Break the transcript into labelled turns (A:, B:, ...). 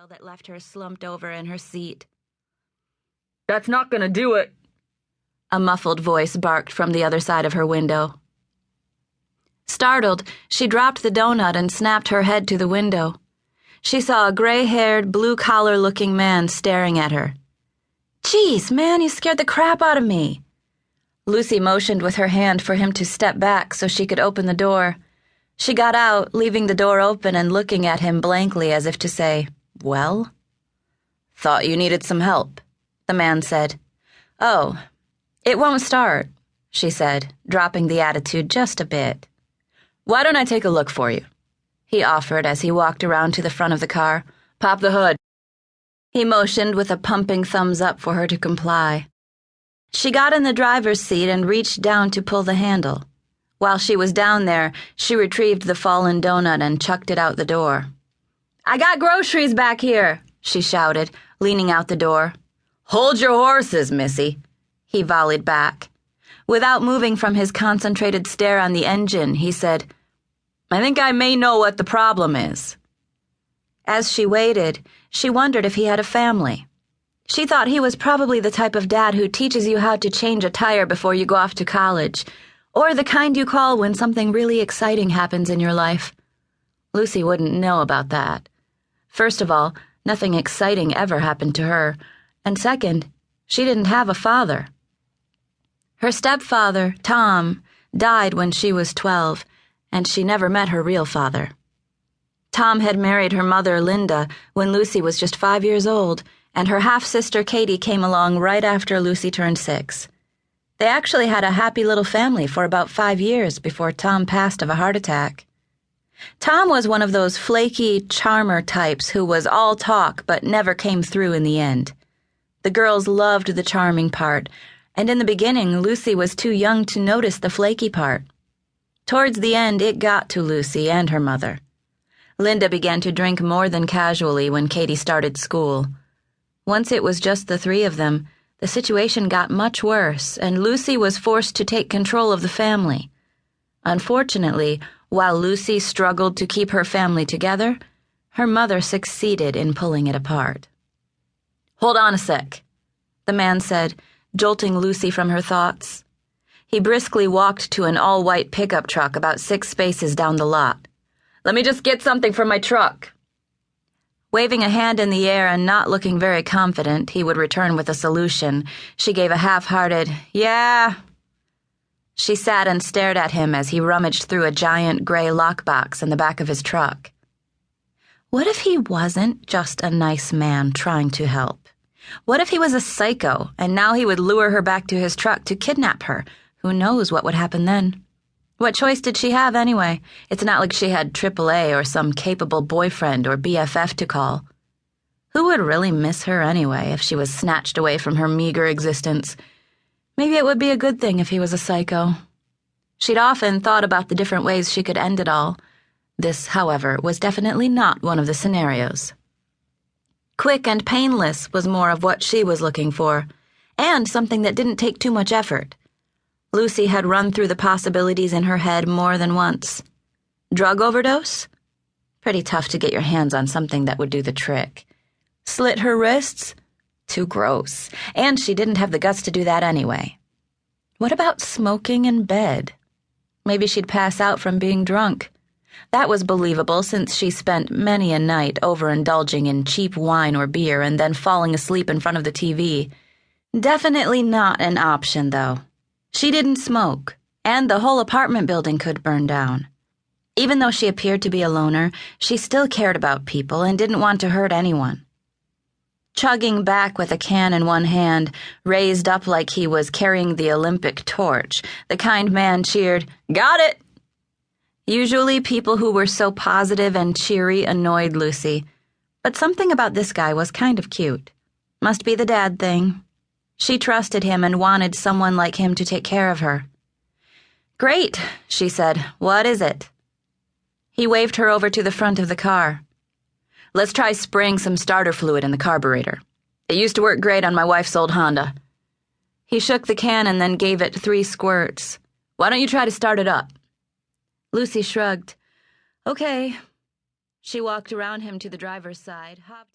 A: smile that left her slumped over in her seat.
B: "That's not gonna do it,"
A: a muffled voice barked from the other side of her window. Startled, she dropped the donut and snapped her head to the window. She saw a gray-haired, blue-collar-looking man staring at her. "Geez, man, you scared the crap out of me." Lucy motioned with her hand for him to step back so she could open the door. She got out, leaving the door open and looking at him blankly as if to say, "Well?" "Thought you needed some help," the man said. "Oh, it won't start," she said, dropping the attitude just a bit. "Why don't I take a look for you?" he offered as he walked around to the front of the car. "Pop the hood." He motioned with a pumping thumbs up for her to comply. She got in the driver's seat and reached down to pull the handle. While she was down there, she retrieved the fallen donut and chucked it out the door. "I got groceries back here," she shouted, leaning out the door. "Hold your horses, missy," he volleyed back. Without moving from his concentrated stare on the engine, he said, "I think I may know what the problem is." As she waited, she wondered if he had a family. She thought he was probably the type of dad who teaches you how to change a tire before you go off to college, or the kind you call when something really exciting happens in your life. Lucy wouldn't know about that. First of all, nothing exciting ever happened to her, and second, she didn't have a father. Her stepfather, Tom, died when she was 12, and she never met her real father. Tom had married her mother, Linda, when Lucy was just 5 years old, and her half-sister Katie came along right after Lucy turned 6. They actually had a happy little family for about 5 years before Tom passed of a heart attack. Tom was one of those flaky charmer types who was all talk but never came through in the end. The girls loved the charming part, and in the beginning Lucy was too young to notice the flaky part. Towards the end it got to Lucy and her mother. Linda began to drink more than casually when Katie started school. Once it was just the 3 of them, the situation got much worse, and Lucy was forced to take control of the family. Unfortunately, while Lucy struggled to keep her family together, her mother succeeded in pulling it apart. "Hold on a sec," the man said, jolting Lucy from her thoughts. He briskly walked to an all-white pickup truck about 6 spaces down the lot. "Let me just get something from my truck." Waving a hand in the air and not looking very confident he would return with a solution, she gave a half-hearted, "Yeah." She sat and stared at him as he rummaged through a giant gray lockbox in the back of his truck. What if he wasn't just a nice man trying to help? What if he was a psycho, and now he would lure her back to his truck to kidnap her? Who knows what would happen then? What choice did she have anyway? It's not like she had AAA or some capable boyfriend or BFF to call. Who would really miss her anyway if she was snatched away from her meager existence? Maybe it would be a good thing if he was a psycho. She'd often thought about the different ways she could end it all. This, however, was definitely not one of the scenarios. Quick and painless was more of what she was looking for, and something that didn't take too much effort. Lucy had run through the possibilities in her head more than once. Drug overdose? Pretty tough to get your hands on something that would do the trick. Slit her wrists? Too gross, and she didn't have the guts to do that anyway. What about smoking in bed? Maybe she'd pass out from being drunk. That was believable since she spent many a night overindulging in cheap wine or beer and then falling asleep in front of the TV. Definitely not an option, though. She didn't smoke, and the whole apartment building could burn down. Even though she appeared to be a loner, she still cared about people and didn't want to hurt anyone. Chugging back with a can in one hand, raised up like he was carrying the Olympic torch, the kind man cheered, "Got it!" Usually people who were so positive and cheery annoyed Lucy, but something about this guy was kind of cute. Must be the dad thing. She trusted him and wanted someone like him to take care of her. "Great," she said. "What is it?" He waved her over to the front of the car. "Let's try spraying some starter fluid in the carburetor. It used to work great on my wife's old Honda." He shook the can and then gave it 3 squirts. "Why don't you try to start it up?" Lucy shrugged. "Okay." She walked around him to the driver's side, hopped